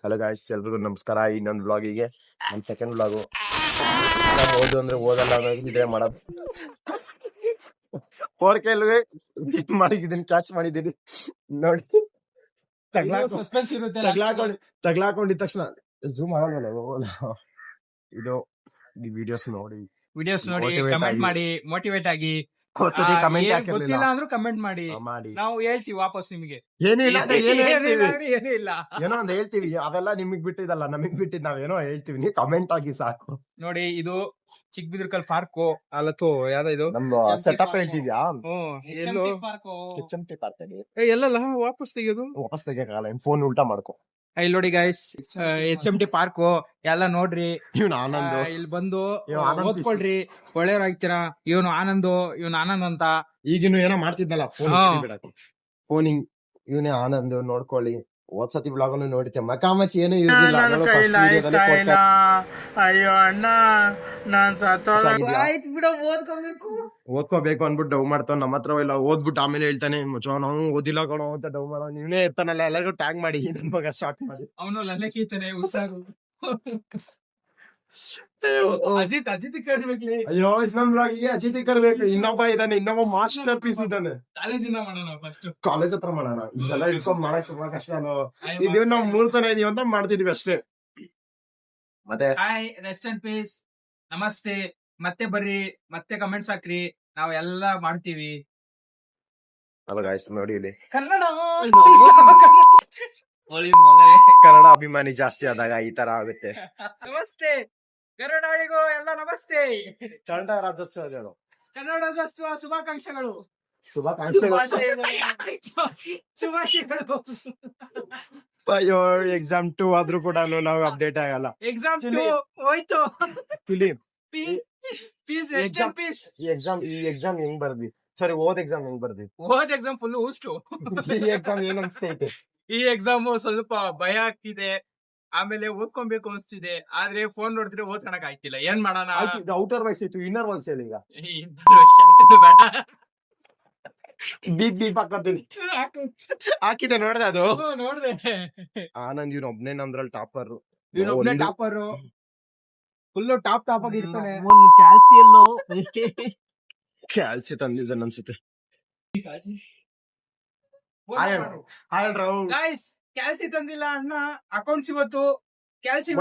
Hello guys, ಎಲ್ರಿಗೂ ನಮಸ್ಕಾರ. ಇನ್ನೊಂದು ವ್ಲಾಗಿಗೆ ನನ್ನ ಸೆಕೆಂಡ್ ವ್ಲಾಗು. ಓದು ಅಂದ್ರೆ ಓದಲ್ಲ ಇದ್ರೆ ಮಾಡೋದು. 4K ಮಾಡಿದ್ದೀನಿ, ಕ್ಯಾಚ್ ಮಾಡಿದ್ದೀನಿ ನೋಡಿ. ತಗ್ಲಾಕೊಂಡಿದ ತಕ್ಷಣ ಝೂಮ್ ಆಗಲ್ಲ. ಇದು ವಿಡಿಯೋಸ್ ನೋಡಿ ಕಮೆಂಟ್ ಮಾಡಿ, ಮೋಟಿವೇಟ್ ಆಗಿ. ಕಮೆಂಟ್ ಗೊತ್ತಿಲ್ಲ ಅಂದ್ರೂ ಕಮೆಂಟ್ ಮಾಡಿ, ನಾವು ಹೇಳ್ತೀವಿ ವಾಪಸ್ ನಿಮಗೆ. ಏನಿಲ್ಲ ಏನಿಲ್ಲ ಏನೋ ಒಂದು ಹೇಳ್ತೀವಿ, ಅದೆಲ್ಲ ನಿಮಗ್ ಬಿಟ್ಟಿದಲ್ಲ, ನಮಗ್ ಬಿಟ್ಟಿದ್ ನಾವೇನೋ ಹೇಳ್ತೀವಿ, ನೀವು ಕಮೆಂಟ್ ಆಗಿ ಸಾಕು. ನೋಡಿ, ಇದು ಚಿಕ್ಕಬಿದ್ರಕಲ್ ಪಾರ್ಕು ಅಲ್ಲತ್ತು ಯಾವ್ದು ಇದು ನಮ್ದು ಸೆಟಪ್ ಹೇಳ್ತಿದ್ಯಾ? ಎಲ್ಲಲ್ಲ ವಾಪಸ್ ತೆಗಿಯೋದು, ವಾಪಸ್ ತೆಗಿಯಕಾಗಲ್ಲ, ಫೋನ್ ಉಲ್ಟಾ ಮಾಡ್ಕೊ. ಇಲ್ಲಿ ನೋಡಿ ಗೈಸ್, HMT ಪಾರ್ಕು ಎಲ್ಲ ನೋಡ್ರಿ. ಇವ್ನು ಆನಂದ್, ಇಲ್ಲಿ ಬಂದು ಓದ್ಕೊಳ್ರಿ, ಒಳ್ಳೆಯವ್ರಾಗ್ತೀರಾ. ಇವನು ಆನಂದ್ ಅಂತ ಈಗಿನ್ನು ಏನೋ ಮಾಡ್ತಿದ್ನಲ್ಲ ಫೋನಿಂಗ್, ಇವನೇ ಆನಂದ್. ನೋಡ್ಕೊಳ್ಳಿ, ಓದ್ಸತಿ ವ್ಲಾಗ್ ನೋಡಿತೆ. ಮಕಾಮಚಿ ಏನು ಯೂಸ್ ಇಲ್ಲ. ಅಯ್ಯೋ ಅಣ್ಣ, ನಾನ್ ಓದ್ಕೋಬೇಕು ಅನ್ಬಿಟ್ಟು ಡವ್ ಮಾಡ್ತಾವ. ನಮ್ಮ ಹತ್ರ ಎಲ್ಲ ಓದ್ಬಿಟ್ಟು ಆಮೇಲೆ ಹೇಳ್ತಾನೆ, ನಾವು ಓದಿಲ್ಲ ಕಣೋ ಅಂತ ಡವ್ ಮಾಡೋ. ನೀವೇ ಇರ್ತಾನಲ್ಲ, ಎಲ್ಲರಿಗೂ ಟ್ಯಾಗ್ ಮಾಡಿ ನನ್ ಮಗ ಸ್ಟಾರ್ಟ್ ಮಾಡಿ. ಅವನು ಲಲ್ಲಕೀತಾನೆ ಹುಷಾರು. ಅಜಿತ್ ಕರ್ಬೇಕ್ಲಿ. ಅಯ್ಯೋ, ಇನ್ನೊಂದ್ ವ್ಲಾಗಿಗೆ ಅಜಿತ್ ಕರ್ಬೇಕು. ಇನ್ನೊಬ್ಬ ಇದ್ದಾನೆ, ಇನ್ನೊಬ್ಬ ಮಾಸ್ಟರ್ ಪೀಸ್ ಇದ್ದಾನೆ. ಕಾಲೇಜಿಂದ ಮಾಡೋಣ, ಫಸ್ಟ್ ಕಾಲೇಜ್ ಹತ್ರ ಮಾಡೋಣ. ಇದೆಲ್ಲ ಇಟ್ಕೊಂಡ್ ಮಾಡಕ್ ತುಂಬಾ ಕಷ್ಟ. ಇದು ನಾವು 3 ಜನ ಇದೀವಿ ಅಂತ ಮಾಡ್ತಿದೀವಿ ಅಷ್ಟೇ. ಮತ್ತೆ ಹಾಯ್, ರೆಸ್ಟ್ ಅಂಡ್ ಪೀಸ್, ನಮಸ್ತೆ. ಮತ್ತೆ ಬರ್ರಿ, ಮತ್ತೆ ಕಮೆಂಟ್ಸ್ ಹಾಕ್ರಿ, ನಾವ್ ಎಲ್ಲಾ ಮಾಡ್ತೀವಿ. ಅಲ್ಲ ಗಾಯ್ಸ್, ನೋಡಿ ಇಲ್ಲಿ ಕನ್ನಡ ಅಭಿಮಾನಿ ಜಾಸ್ತಿ ಆದಾಗ ಈ ತರ ಆಗುತ್ತೆ. ನಮಸ್ತೆ ಕನ್ನಡಿಗೋ, ಎಲ್ಲ ನಮಸ್ತೆ. ಕನ್ನಡ ರಾಜ್ಯೋತ್ಸವ ಹೇಳು. ಕನ್ನಡ ರಾಜ್ಯೋತ್ಸವ ಶುಭಾಕಾಂಕ್ಷೆಗಳು. ಶುಭಾಶಯಗಳು. ಅಯ್ಯೋ, ಎಕ್ಸಾಮ್ 2 ಆದ್ರೂ ಕೂಡ ನಾವು ಅಪ್ಡೇಟ್ ಆಗಲ್ಲ. ಎಕ್ಸಾಮ್ 2 ಹೋಯ್ತು. ಫಿಲಿಮ್ ಪೀಸ್ ಈ ಎಕ್ಸಾಮ್ ಹೆಂಗ್ ಬರ್ದಿ? ಸಾರಿ, ಎಕ್ಸಾಮ್ ಹೆಂಗ್ ಬರ್ದಿ? ಎಕ್ಸಾಮ್ ಫುಲ್ ಊಷ್ಟು. ಈ ಎಕ್ಸಾಮ್ ಏನ್ ಅನ್ಸ್ತೈತೆ? ಈ ಎಕ್ಸಾಮ್ ಸ್ವಲ್ಪ ಭಯ ಆಗ್ತಿದೆ, ಆಮೇಲೆ ಓದ್ಕೊಬೇಕು ಅನ್ಸ್ತಿದೆ. ಆದ್ರೆ ಫೋನ್ ನೋಡಿದ್ರೆ ಓದ್ಕೊಳಕ್ ಆಗ್ತಿಲ್ಲ. ಏನ್ ಮಾಡೋಣ? ಔಟರ್ ವಾಯ್ಸ್ ಇತ್ತು, ಇನ್ನರ್ ವಾಯ್ಸ್ ಹೇಳಿ. ಈಗ ಬೀಪ್ ಹಾಕೋತೀನಿ. ಹಾಕಿದೆ, ನೋಡ್ದೆ ಅದು? ನೋಡ್ದೆ. ಆನಂದ್ ಇವ್ನ ಒಬ್ನೇ ನಮ್ದ್ರಲ್ಲಿ ಟಾಪರ್. ಟಾಪರ್ ಫುಲ್ ಟಾಪ್ ಆಗಿ ಇರ್ತಾನೆ. ಕ್ಯಾಲ್ಸಿ ತಂದಿದ್ದಾನೆ ಅನ್ಸುತ್ತೆ. ಕ್ಯಾಲ್ಸಿ ತಂದಿಲ್ಲ ಅಣ್ಣ, ಅಕೌಂಟ್ಸ್ ಇವತ್ತು ಕ್ಯಾಲ್ಸಿ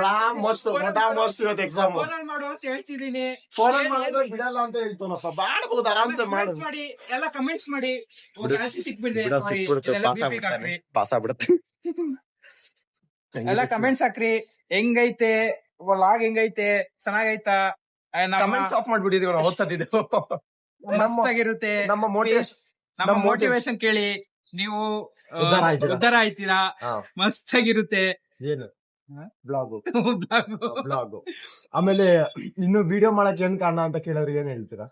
ಎಕ್ಸಾಮ್ ಮಾಡು ಅಂತ ಹೇಳ್ತಿದೀನಿ. ಬಿಡಲ್ಲ ಅಂತ ಹೇಳ್ತಾನಪ್ಪ. ಮಾಡ್ಬೋದು, ಆರಾಮ್ಸೆ ಮಾಡಿ, ಎಲ್ಲ ಕಮೆಂಟ್ಸ್ ಮಾಡಿ. ಕ್ಯಾಲ್ಸಿ ಸಿಕ್ಬಿಡ್ದೆ, ಪಾಸ್ ಆಗ್ಬಿಡುತ್ತೆ. ಎಲ್ಲ ಕಮೆಂಟ್ಸ್ ಹಾಕ್ರಿ. ಹೆಂಗೈತೆ ವ್ಲಾಗ್, ಹೆಂಗೈತೆ, ಚೆನ್ನಾಗೈತಾ? ಕಮೆಂಟ್ಸ್ ಆಫ್ ಮಾಡ್ಬಿಟ್ಟಿದೀವಿ ನಾವು. ಓದ್ಸತ್ತಿದ್ದೆ ಮಸ್ತಾಗಿರುತ್ತೆ. ನಮ್ಮ ಮೋಟಿವೇಶನ್ ಕೇಳಿ ನೀವು ಉದ್ಧಾರ ಆಯ್ತೀರಾ. ಮಸ್ತಾಗಿರುತ್ತೆ. ಏನು ಬ್ಲಾಗ್. ಆಮೇಲೆ ಇನ್ನು ವಿಡಿಯೋ ಮಾಡಕ್ ಏನ್ ಕಾರಣ ಅಂತ ಕೇಳೋರು ಏನ್ ಹೇಳ್ತೀರಾ?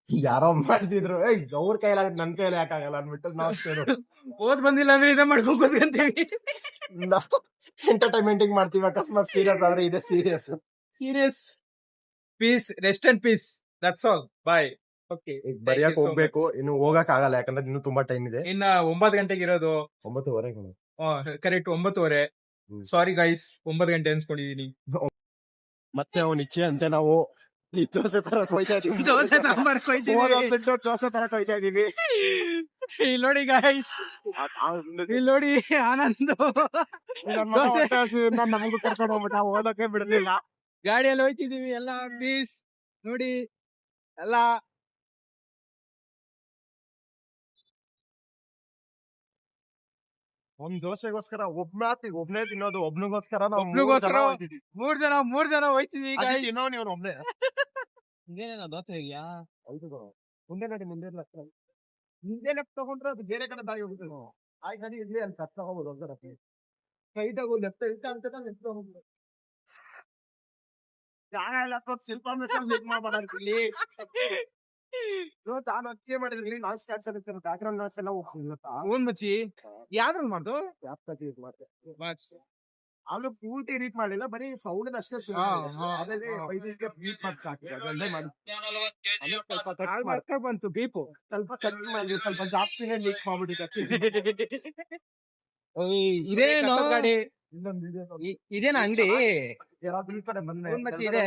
ಯಾರೋ ಮಾಡ್ತಿದ್ರು, ಅವ್ರ ಕೈಲಾಗತ್ತೆ, ನನ್ ಕೈಯಲ್ಲಿ ಯಾಕಾಗಲ್ಲ ಅನ್ಬಿಟ್ಟು ನಾವು ಓದ್ ಬಂದಿಲ್ಲ ಅಂದ್ರೆ ಇದೇ ಮಾಡ್ಕೊಂಡ್ ಕೂತ್ಕೊಂತೀವಿ. ಎಂಟರ್ಟೈನ್ಮೆಂಟಿಂಗ್ ಮಾಡ್ತೀವಿ. ಅಕಸ್ಮಾತ್ ಸೀರಿಯಸ್ ಆದ್ರೆ ಇದೆ serious. Peace, rest and peace, that's all. Bye. Okay, ಬರಿಯಕ್ ಹೋಗ್ಬೇಕು, ಇನ್ನು ಹೋಗಕ್ ಆಗಲ್ಲ, ಯಾಕಂದ್ರೆ ಇನ್ನು ತುಂಬಾ ಟೈಮ್ ಇದೆ. ಇನ್ನ 9 ಗಂಟೆಗೆ ಇರೋದು. 9:15. ಕರೆಕ್ಟ್ 9:15. ಸಾರಿ ಗೈಸ್, 9 ಗಂಟೆ ಅನ್ಸ್ಕೊಂಡಿದೀನಿ. ಮತ್ತೆ ಅವ್ನ ಇಚ್ಛೆ ಅಂತೆ ನಾವು ದೋಸೆ ತರಕ್ ಹೋಯ್ತಾ ಇದೀವಿ. ದೋಸೆ ತರಕ್ ಹೋಯ್ತಾ ಇದೀವಿ. ಇಲ್ಲಿ ನೋಡಿ ಗೈಸ್, ಇಲ್ಲಿ ನೋಡಿ ಆನಂದ್ ನಮಗೂ ಕರ್ಕೊಂಡು ಹೋಗ್ಬಿಟ್ಟ, ಓದಕ್ಕೆ ಬಿಡಲಿಲ್ಲ. ಗಾಡಿಯಲ್ಲಿ ಹೋಯ್ತಿದೀವಿ ಎಲ್ಲ. ಪ್ಲೀಸ್ ನೋಡಿ ಎಲ್ಲ. ಒಂದ್ ದೋಸೆಗೋಸ್ಕರ ಒಬ್ನೇ ತಿನ್ನೋದು, ಒಬ್ನಿಗೋಸ್ಕರ ಮೂರ್ ಜನ ಹೋಯ್ತಿದೀವಿ. ಇನ್ನೊಂದು ಒಬ್ನೇ. ಇದೇನೇನೋ ದೋಸೆ ಇದೆಯಾ? ಮುಂದೆ ನೋಡಿ, ಮುಂದೆ ಲೆಫ್ಟ್ ತಗೊಂಡ್ರೆ ಅದು ಬೇರೆ ಕಡೆ ದಾರಿ ಹೋಗ್ತದೆ. ಆಯ್ತು, ನಡಿ ಇರ್ಲಿ, ಅಲ್ಲಿ ಕಟ್ ತಗೋಬಹುದು. ಒಂದರ ಸ್ಟ್ರೈಟ್ ಆಗಿ ಲೆಫ್ಟ್ ಅಂತ ಲೆಫ್ಟ್ ತಗೋಬಹುದು. ಶಿಲ್ಪ ಮಾಡ್ಬಾರ್ದು. ನಾನು ಅಕ್ಕಿ ಮಾಡಿದ್ರಿ, ನಾಯ್ಸ್ ಕ್ಯಾನ್ಸಲ್ ಇರ್ತಾರೆ, ಬ್ಯಾಕ್ಗ್ರೌಂಡ್ ನಾಯ್ಸ್ ಎಲ್ಲ ಹೋಗ್ತಿಲ್ಲ. ಮಚ್ಚಿ ಯಾವ್ದ್ರಲ್ಲಿ ಮಾಡ್ದು? ಅವ್ರು ಪೂರ್ತಿ ಎಡಿಟ್ ಮಾಡಿಲ್ಲ, ಬರೀ ಸೌಂಡ್ ಅಷ್ಟೇ. ಬಂತು ಬೀಪು, ಸ್ವಲ್ಪ ಕಟ್ ಮಾಡಿ, ಸ್ವಲ್ಪ ಜಾಸ್ತಿನೇ ಲೀಕ್ ಮಾಡ್ಬಿಟ್ಟಿದೆ. ಇದೇನು ಗಾಡಿ ಇನ್ನೊಂದು ಇದೆ ಇದೇನ ಅಂಗಡಿ ಯಾರಾದ್ರೂ ಈ ಕಡೆ ಬಂದ್ರೆ ಫುಲ್ ಮಚ್ಚಿ ಇದೆ.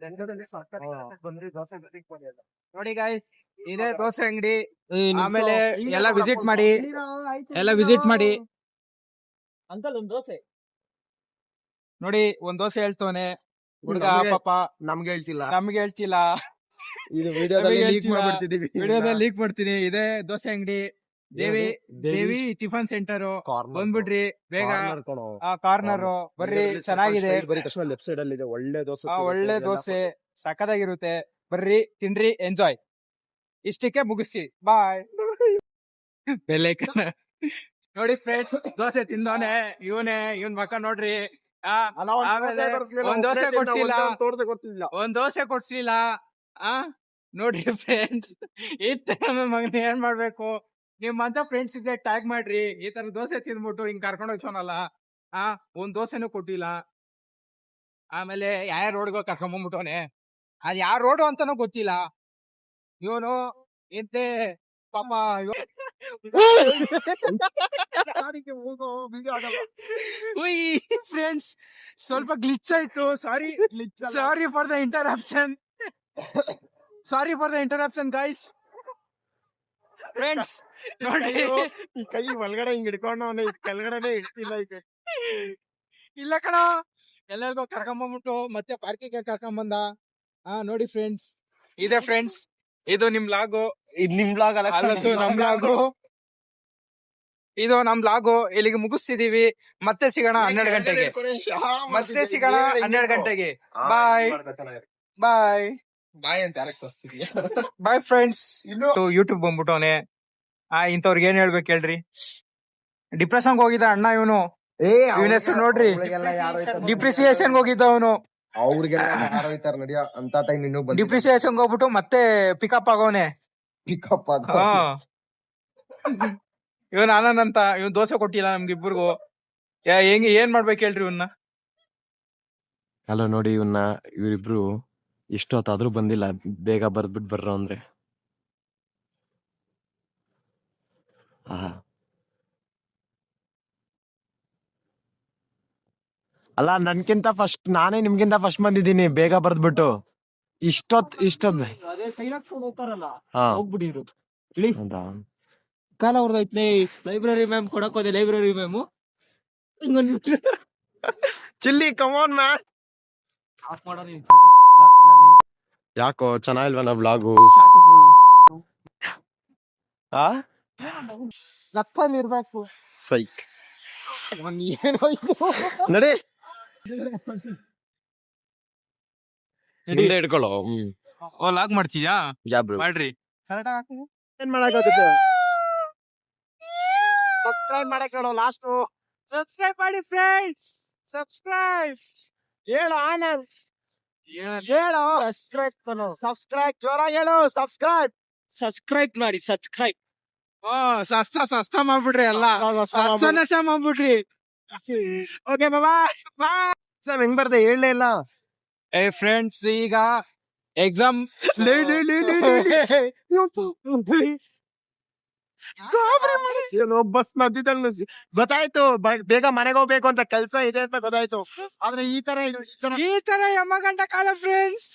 ಲಂಡನ್ನಲ್ಲಿ ಸಕ್ಕತ್ತಾಗಿ ಬಂದ್ರೆ ದೋಸೆ ಸಿಕ್ಬೋದು ಎಲ್ಲ. ನೋಡಿ ಗಾಯ್ಸ್, ಇದೇ ದೋಸೆ ಅಂಗಡಿ. ಆಮೇಲೆ ಎಲ್ಲ ವಿಸಿಟ್ ಮಾಡಿ, ಅಂಕಲ್ ಒಂದ್ ದೋಸೆ ನೋಡಿ. ಒಂದ್ ದೋಸೆ ಹೇಳ್ತವನೆ ಹುಡುಗ, ಪಾಪ ನಮ್ಗೆ ಹೇಳ್ತಿಲ್ಲ, ನಮ್ಗೆ ಹೇಳ್ತಿಲ್ಲ. ಇದು ವಿಡಿಯೋದಲ್ಲಿ ವಿಡಿಯೋದಲ್ಲಿ leak ಲೀಕ್ ಮಾಡ್ಬಿಡ್ತಿದೀವಿ. ವಿಡಿಯೋದಲ್ಲಿ ಲೀಕ್ ಮಾಡ್ತೀನಿ. ಇದೇ ದೋಸೆ ಅಂಗಡಿ, ದೇವಿ ಟಿಫನ್ ಸೆಂಟರ್. ಬಂದ್ಬಿಡ್ರಿ ಬೇಗ, ಕಾರ್ನರ್ ಬರ್ರಿ, ಚೆನ್ನಾಗಿದೆ. ಬರೀ ತಕ್ಷಣ ಲೆಫ್ಟ್ ಸೈಡ್ ಅಲ್ಲಿ ಇದೆ, ಒಳ್ಳೆ ದೋಸೆ ಒಳ್ಳೆ ದೋಸೆ ಸಕ್ಕದಾಗಿರುತ್ತೆ. ಬರ್ರಿ, ತಿನ್ರಿ, ಎಂಜಾಯ್. ಇಷ್ಟಕ್ಕೆ ಮುಗಿಸಿ, ಬಾಯ್. ನೋಡಿ ಫ್ರೆಂಡ್ಸ್, ದೋಸೆ ತಿಂದವನೆ ಇವನ್ ಮಕ್ಕ ನೋಡ್ರಿ. ಒಂದ್ ದೋಸೆ ಕೊಡ್ಸಿಲ್ಲ. ನೋಡ್ರಿ ಫ್ರೆಂಡ್ಸ್, ಈ ತರ ಮಗನ ಏನ್ ಮಾಡ್ಬೇಕು? ನಿಮ್ಮಂತ ಫ್ರೆಂಡ್ಸ್ ಇದ್ರೆ ಟ್ಯಾಗ್ ಮಾಡ್ರಿ. ಈ ತರ ದೋಸೆ ತಿಂದ್ಬಿಟ್ಟು ಹಿಂಗ್ ಕರ್ಕೊಂಡ್ ಹೋಗ್ಸೋನಲ್ಲ, ಒಂದ್ ದೋಸೆನೂ ಕೊಟ್ಟಿಲ್ಲ. ಆಮೇಲೆ ಯಾವ ರೋಡ್ಗೋ ಕರ್ಕೊಂಡ್ಬಂದ್ಬಿಟ್ಟವನೆ, ಅದ್ ಯಾವ ರೋಡು ಅಂತಾನೂ ಗೊತ್ತಿಲ್ಲ. ಇವನು ಇಂತೆ ಪಾಪ ಫ್ರೆಂಡ್ಸ್, ಸ್ವಲ್ಪ ಗ್ಲಿಚ್ ಆಯ್ತು. Sorry for the interruption guys. Friends ನೋಡಿ, ಈ ಕೈ ಒಳಗಡೆ ಹಿಂಗ್ ಹಿಡ್ಕೊಂಡು ಕೆಳಗಡೆ ಇಡ್ತಿಲ್ಲ. ಇಲ್ಲ ಕಣ, ಎಲ್ಲರಿಗೂ ಕರ್ಕೊಂಬಂದ್ಬಿಟ್ಟು ಮತ್ತೆ ಪಾರ್ಕಿಂಗ್ ಕರ್ಕೊಂಬಂದ. ನೋಡಿ ಫ್ರೆಂಡ್ಸ್, ಇದೆ ಫ್ರೆಂಡ್ಸ್, ಇದು ನಿಮ್ ಲಾಗು. ಇದು ನಿಮ್ ಬ್ಲಾಗ್ ಅಲ್ಲ, ನಮ್ ಲಾಗು. ಇದು ನಮ್ ಲಾಗು. ಇಲ್ಲಿಗೆ ಮುಗಿಸ್ತಿದೀವಿ. ಮತ್ತೆ ಸಿಗೋಣ 12 ಗಂಟೆಗೆ. ಬಾಯ್ ಬಾಯ್ ಅಂತ ಯಾರಕ್ಕೆ ತೋರಿಸ್ತಿದೀಯ? Bye friends. ಯೂಟ್ಯೂಬ್ ಬಂದ್ಬಿಟ್ಟವನೆ. ಇಂಥವ್ರಿಗೆ ಏನ್ ಹೇಳ್ಬೇಕು ಹೇಳ್ರಿ? ಡಿಪ್ರೆಷನ್ ಹೋಗಿದ್ದ ಅಣ್ಣ ಇವನು. ಇವನ ಹೆಸರು ನೋಡ್ರಿ, ಡಿಪ್ರಿಸಿಯೇಷನ್ ಹೋಗಿದ್ದ ಅವನು. ಅವ್ರಿಗೆಲ್ಲ ಯಾರು ಹೋಯ್ತಾರ ನಡಿಯ ಅಂತ ಟೈಮ್ ಇನ್ನು ಡಿಪ್ರಿಸಿಯೇಷನ್ ಹೋಗ್ಬಿಟ್ಟು ಮತ್ತೆ ಪಿಕಪ್ ಆಗವನೆ. ಪಿಕಪ್ ಇವನ್ ಆನಂದ್ ಅಂತ, ಇವನ್ ದೋಸೆ ಕೊಟ್ಟಿಲ್ಲ ನಮ್ಗಿಬ್ಬರಿಗೂ. ಹೆಂಗ್ ಏನ್ ಮಾಡ್ಬೇಕು ಹೇಳ್ರಿ ಇವನ್ನ? ಅಲ್ಲ ನೋಡಿ, ಇವರಿಬ್ರು ಇಷ್ಟೊತ್ತಾದ್ರೂ ಬಂದಿಲ್ಲ. ಬೇಗ ಬರ್ದ್ಬಿಟ್ಟು ಬರ್ರ ಅಂದ್ರೆ ಅಲ್ಲ, ನನ್ಕಿಂತ ಫಸ್ಟ್, ನಾನೇ ನಿಮ್ಗಿಂತ ಫಸ್ಟ್ ಬಂದಿದ್ದೀನಿ. ಬೇಗ ಬರ್ದ್ಬಿಟ್ಟು ಇಷ್ಟೊತ್ ಹೋಗ್ತಾರಲ್ಲ, ಹಾ ಹೋಗ್ಬಿಟ್ಟಿರು. ಹೌದಾ? ಕಾಲ ಹೊಡೆದೈತ್ಲೆ. ಲೈಬ್ರರಿ ಮ್ಯಾಮ್ ಕೊಡಕ್ ಹೋದೆ, library ma'am chilli come on man. ಯಾಕೋ ಚೆನ್ನಾಗಿಲ್ವನ ವ್ಲಾಗು? ಇರ್ಬೇಕು. ಸೈಕ್ ಏನೋ ನಡಿ, ಮುಂದೆ ಇಟ್ಕೊಳ್ಳೋ. ಲಾಗ್ ಮಾಡ್ತೀಯಾ? ಮಾಡ್ರಿ. ಏನ್ ಮಾಡಕ್ಕಾಗುತ್ತೆ? ಸಬ್ಸ್ಕ್ರೈಬ್ ಮಾಡಕ್ ಹೇಳೋ. ಲಾಸ್ಟ್ ಸಬ್ಸ್ಕ್ರೈಬ್ ಮಾಡಿ ಫ್ರೆಂಡ್ಸ್, ಸಬ್ಸ್ಕ್ರೈಬ್. ಹೇಳು ಆನಂದ್, ಹೇಳು ಸಬ್ಸ್ಕ್ರೈಬ್ ಜೋರ ಹೇಳು. ಸಬ್ಸ್ಕ್ರೈಬ್ ಮಾಡಿ. ಸಸ್ತಾ ಮಾಡ್ಬಿಡ್ರಿ, ಎಲ್ಲ ಸಸ್ತ ಮಾಡ್ಬಿಡ್ರಿ. Okay bye. ಹೆಂಗ್ ಬರ್ದೆ ಹೇಳಲೇ ಇಲ್ಲ. ಫ್ರೆಂಡ್ಸ್, ಈಗ ಎಕ್ಸಾಮ್ ಬಸ್ ಮಧ್ಯದಲ್ಲಿ ಗೊತ್ತಾಯ್ತು, ಬೇಗ ಮನೆಗೆ ಹೋಗ್ಬೇಕು ಅಂತ ಕೆಲ್ಸ ಇದೆ ಅಂತ ಗೊತ್ತಾಯ್ತು. ಆದ್ರೆ ಈ ತರ ಯಮಗಂಟ ಕಾಲ ಫ್ರೆಂಡ್ಸ್.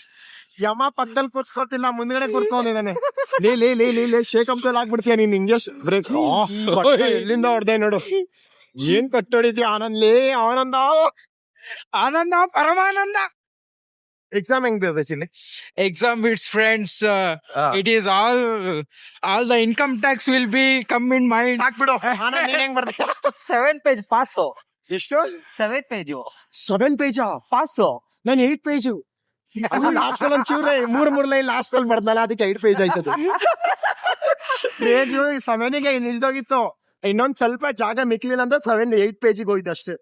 ಯಮ ಪಕ್ಕದಲ್ಲಿ ಕೂರ್ಸ್ಕೊತಿಲ್ಲ, ಮುಂದ್ಗಡೆ ಕೂರ್ಕೊಂಡಿದ್ದಾನೆ. ಲೇ ಶೇಕಂಪಲ್ಲಿ ಆಗ್ಬಿಡ್ತೀಯ ನೀನ್. ಹಿಂಗೆ ಬ್ರೇಕ್ ಎಲ್ಲಿಂದ ಹೊಡ್ದೆ ನೋಡು. ಏನ್ ಕಟ್ಟೊಡಿದ್ಯಾ ಆನಂದ ಪರಮಾನಂದ. ಎಕ್ಸಾಮ್ ಹೆಂಗ್ chilli? Exam it's friends, it is all the income tax will be come in mind. ಸಾಕ್ಬಿಡು. ನೀನ್ ಹೆಂಗ್ ಬರ್ದೆ? 7 page pass. ಎಷ್ಟು? 7 page 7 ಪೇಜಾ ಪಾಸ್? ನಾನು 8 ಪೇಜು. ಲಾಸ್ಟ್ ಅಲ್ಲಿ ಒಂಚೂರೆ 3 ಲೈನ್ ಲಾಸ್ಟ್ ಅಲ್ಲಿ ಬರ್ದಲ್ಲ, ಅದಕ್ಕೆ 8 ಪೇಜ್ ಆಯ್ತದ. ಪೇಜು 7ಗೆ ನಿಲ್ದೋಗಿತ್ತು. ಇನ್ನೊಂದ್ ಸ್ವಲ್ಪ ಜಾಗ ಮಿಕ್ಲಿಲ್ಲ ಅಂದ್ರೆ 8 ಪೇಜಿಗೆ ಹೋಯ್ತು ಅಷ್ಟೇ.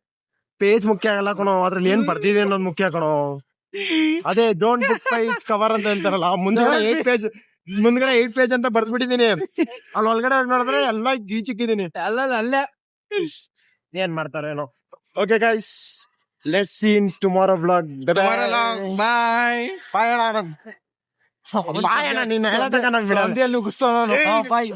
ಪೇಜ್ ಮುಖ್ಯ ಆಗಲ್ಲ ಕಣೋ, ಅದ್ರಲ್ಲಿ ಏನ್ ಬರ್ದಿದೆ ಅನ್ನೋದು ಮುಖ್ಯ ಕಣೋ. ಅದೇ ಡೋಂಟ್ ಬುಕ್ ಪೇಜ್ ಕವರ್ ಅಂತ ಅಂತಾರಲ್ಲ, ಮುಂದ್ಗಡೆ 8 ಪೇಜ್ ಅಂತ ಬರ್ದ್ಬಿಟ್ಟಿದೀನಿ. ಅಲ್ಲಿ ಒಳಗಡೆ ನೋಡಿದ್ರೆ ಎಲ್ಲ ಗೀಚಿಕ್ಕಿದೀನಿ. ಅಲ್ಲೇ ಏನ್ ಮಾಡ್ತಾರೇನೋ. Okay guys, let's see in tomorrow vlog. Bye bye ಅಣ್ಣ. ನೀನ್ ಹೇಳತಕ್ಕ ಮುಗಿಸ್ತೋ. ಬಾಯ್.